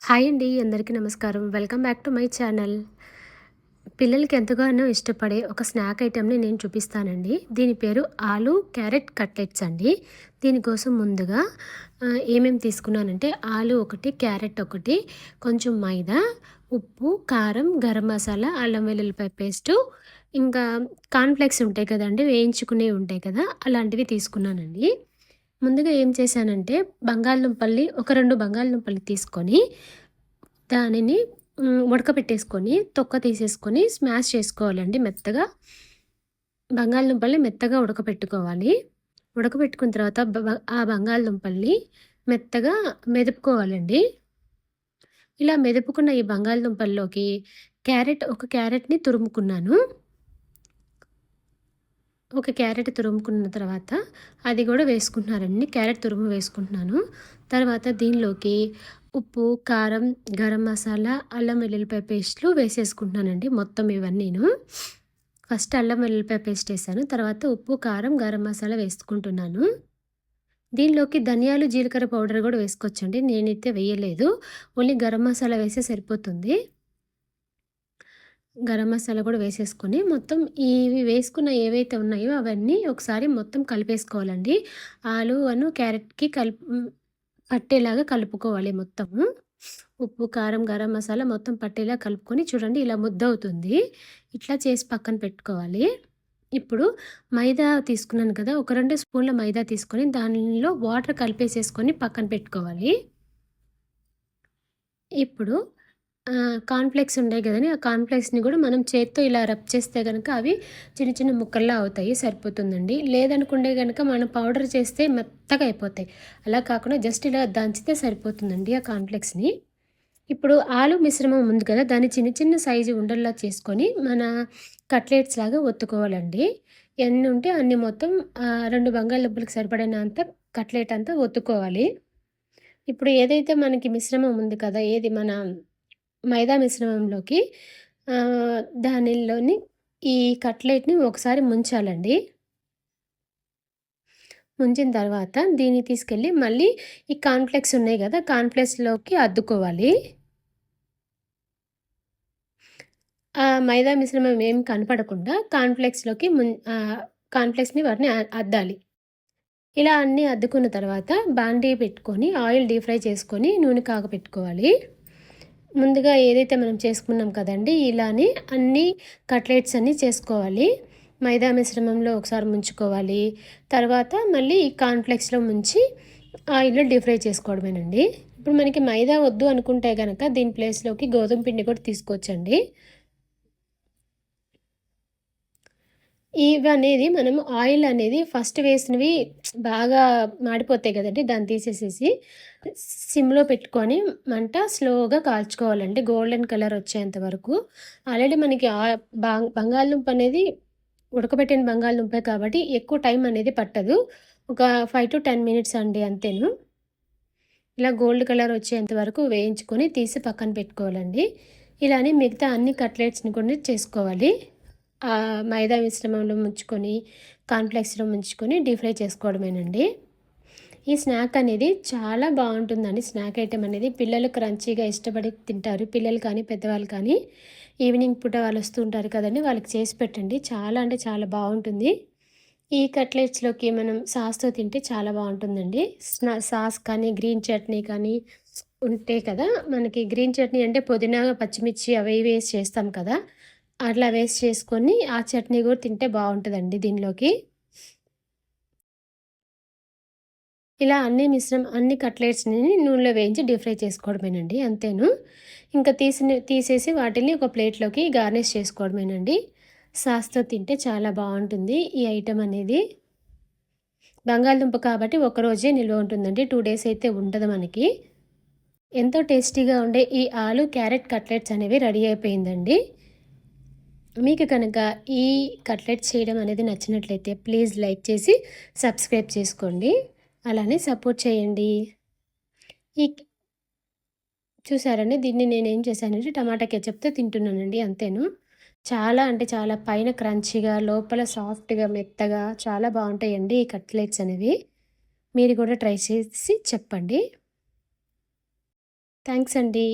Hi అండి. అందరికీ నమస్కారం. Welcome back to my channel. పిల్లలకి ఎంతగానో ఇష్టపడే ఒక స్నాక్ ఐటెమ్‌ని నేను చూపిస్తానండి. దీని పేరు ఆలు క్యారెట్ కట్లెట్స్ అండి. దీనికోసం ముందుగా ఏమేమి తీసుకున్నానంటే ఆలు ఒకటి, క్యారెట్ ఒకటి, కొంచెం మైదా, ఉప్పు, కారం, గరం మసాలా, అల్లం వెల్లుల్లిపాయ పేస్టు, ఇంకా కార్న్‌ఫ్లేక్స్ ఉంటాయి కదండీ! వేయించుకునేవి ఉంటాయి కదా! అలాంటివి తీసుకున్నానండి. ముందుగా ఏం చేశానంటే ఒక 2 బంగాళదుంపలు తీసుకొని దానిని ఉడకపెట్టేసుకొని, తొక్క తీసేసుకొని స్మాష్ చేసుకోవాలండి మెత్తగా. బంగాళదుంపల్ని మెత్తగా ఉడకపెట్టుకోవాలి. ఉడకపెట్టుకున్న తర్వాత ఆ బంగాళదుంపల్ని మెత్తగా మెదుపుకోవాలండి. ఇలా మెదుపుకున్న ఈ బంగాళదుంపల్లోకి ఒక క్యారెట్‌ని తురుముకున్నాను. ఒక క్యారెట్ తురుముకున్న తర్వాత అది కూడా వేసుకుంటున్నానండి. క్యారెట్ తురుము వేసుకుంటున్నాను. తర్వాత దీనిలోకి ఉప్పు, కారం, గరం మసాలా, అల్లం వెల్లుల్లిపాయ పేస్టులు వేసేసుకుంటున్నానండి మొత్తం ఇవన్నీను. ఫస్ట్ అల్లం వెల్లుల్లిపాయ పేస్ట్ వేసాను. తర్వాత ఉప్పు, కారం, గరం మసాలా వేసుకుంటున్నాను. దీనిలోకి ధనియాలు, జీలకర్ర పౌడర్ కూడా వేసుకోవచ్చండి. నేనైతే వేయలేదు. ఓన్లీ గరం మసాలా వేస్తే సరిపోతుంది. గరం మసాలా కూడా వేసేసుకొని మొత్తం ఇవి వేసుకున్న ఏవైతే ఉన్నాయో అవన్నీ ఒకసారి మొత్తం కలిపేసుకోవాలండి. క్యారెట్‌కి పట్టేలాగా కలుపుకోవాలి మొత్తము. ఉప్పు, కారం, గరం మసాలా మొత్తం పట్టేలా కలుపుకొని చూడండి ఇలా ముద్దవుతుంది. ఇట్లా చేసి పక్కన పెట్టుకోవాలి. ఇప్పుడు మైదా తీసుకున్నాను కదా! ఒక 2 స్పూన్ల మైదా తీసుకొని దానిలో వాటర్ కలిపేసేసుకొని పక్కన పెట్టుకోవాలి. ఇప్పుడు కార్న్‌ఫ్లేక్స్ ఉంటాయి కదండీ! ఆ కార్న్‌ఫ్లేక్స్‌ని కూడా మనం చేత్తో ఇలా రబ్ చేస్తే గనక అవి చిన్న చిన్న ముక్కల్లా అవుతాయి. సరిపోతుందండి. లేదనుకుంటే గనక మనం పౌడర్ చేస్తే మెత్తగా అయిపోతాయి. అలా కాకుండా జస్ట్ ఇలా దంచితే సరిపోతుందండి ఆ కార్న్‌ఫ్లేక్స్‌ని. ఇప్పుడు ఆలు మిశ్రమం ఉంది కదా! దాన్ని చిన్న చిన్న సైజు ఉండల్లా చేసుకొని మన కట్లెట్స్ లాగా ఒత్తుకోవాలండి. ఎన్ని ఉంటే అన్ని మొత్తం 2 బంగాళదుంపలకి సరిపడినంత కట్లెట్ అంతా ఒత్తుకోవాలి. ఇప్పుడు ఏదైతే మనకి మిశ్రమం ఉంది కదా! మన మైదా మిశ్రమంలోకి దానిలోని ఈ కట్లెట్‌ని ఒకసారి ముంచాలండి. ముంచిన తర్వాత దీన్ని తీసుకెళ్ళి మళ్ళీ ఈ కార్న్‌ఫ్లేక్స్ ఉన్నాయి గదా! కార్న్‌ఫ్లేక్స్‌లోకి అద్దుకోవాలి. ఆ మైదా మిశ్రమం ఏం కనపడకుండా కార్న్‌ఫ్లేక్స్‌ని వాటిని అద్దాలి. ఇలా అన్నీ అద్దుకున్న తర్వాత బాండీ పెట్టుకొని ఆయిల్ డీప్ ఫ్రై చేసుకొని నూనె కాగపెట్టుకోవాలి. ముందుగా ఏదైతే మనం చేసుకున్నాం కదండీ! ఇలానే అన్ని కట్లెట్స్ అన్నీ చేసుకోవాలి. మైదా మిశ్రమంలో ఒకసారి ముంచుకోవాలి. తర్వాత మళ్ళీ ఈ కార్న్‌ఫ్లేక్స్‌లో ముంచి ఆయిల్‌లో డీప్ ఫ్రై చేసుకోవడమేనండి. ఇప్పుడు మనకి మైదా వద్దు అనుకుంటే గనక దీని ప్లేస్‌లోకి గోధుమ పిండి కూడా తీసుకోవచ్చండి. ఇవనేది మనం ఆయిల్ అనేది ఫస్ట్ వేసినవి బాగా మాడిపోతాయి కదండీ! దాన్ని తీసేసేసి సిమ్‌లో పెట్టుకొని మంట స్లోగా కాల్చుకోవాలండి. గోల్డెన్ కలర్ వచ్చేంత వరకు. ఆల్రెడీ మనకి బంగాళదుంప అనేది ఉడకబెట్టిన బంగాళదుంపే కాబట్టి ఎక్కువ టైం అనేది పట్టదు. ఒక 5-10 మినిట్స్ అండి అంతేను. ఇలా గోల్డ్ కలర్ వచ్చేంత వరకు వేయించుకొని తీసి పక్కన పెట్టుకోవాలండి. ఇలానే మిగతా అన్ని కట్లెట్స్‌ని కూడా చేసుకోవాలి. మైదా మిశ్రమంలో ముంచుకొని, కార్న్‌ఫ్లేక్స్‌లో ముంచుకొని డీప్ ఫ్రై చేసుకోవడమేనండి. ఈ స్నాక్ అనేది చాలా బావుంటుందండి. స్నాక్ ఐటెమ్ అనేది పిల్లలు క్రంచీగా ఇష్టపడి తింటారు. పిల్లలు కానీ, పెద్దవాళ్ళు కానీ ఈవినింగ్ పూట వాళ్ళు వస్తూ ఉంటారు కదండీ! వాళ్ళకి చేసి పెట్టండి. చాలా అంటే చాలా బావుంటుంది. ఈ కట్లెట్స్‌లోకి మనం సాస్‌తో తింటే చాలా బావుంటుందండి. సాస్ కానీ, గ్రీన్ చట్నీ కానీ ఉంటే కదా! మనకి గ్రీన్ చట్నీ అంటే పుదీనా, పచ్చిమిర్చి అవి ఇవి వేసి చేస్తాం కదా! అట్లా వేసి చేసుకొని ఆ చట్నీ కూడా తింటే బావుంటదండి దీనిలోకి. ఇలా అన్ని కట్లెట్స్‌ని నూనెలో వేయించి డీప్ ఫ్రై చేసుకోవడమేనండి అంతేను. ఇంకా తీసేసి వాటిని ఒక ప్లేట్‌లోకి గార్నిష్ చేసుకోవడమేనండి. సాస్‌తో తింటే చాలా బావుంటుంది ఈ ఐటెమ్ అనేది. బంగాళదుంప కాబట్టి ఒకరోజే నిల్వ ఉంటుందండి. 2 డేస్ అయితే ఉండదు మనకి. ఎంతో టేస్టీగా ఉండే ఈ ఆలు క్యారెట్ కట్లెట్స్ అనేవి రెడీ అయిపోయిందండి. మీకు కనుక ఈ కట్లెట్స్ చేయడం అనేది నచ్చినట్లయితే ప్లీజ్ లైక్ చేసి సబ్స్క్రైబ్ చేసుకోండి. అలానే సపోర్ట్ చేయండి. ఈ చూసారండి దీన్ని నేనేం చేశానంటే టమాటా కెచప్‌తో తింటున్నానండి అంతేను. చాలా అంటే చాలా పైన క్రంచీగా, లోపల సాఫ్ట్‌గా, మెత్తగా చాలా బావుంటాయండి ఈ కట్లెట్స్ అనేవి. మీరు కూడా ట్రై చేసి చెప్పండి. థాంక్స్ అండి.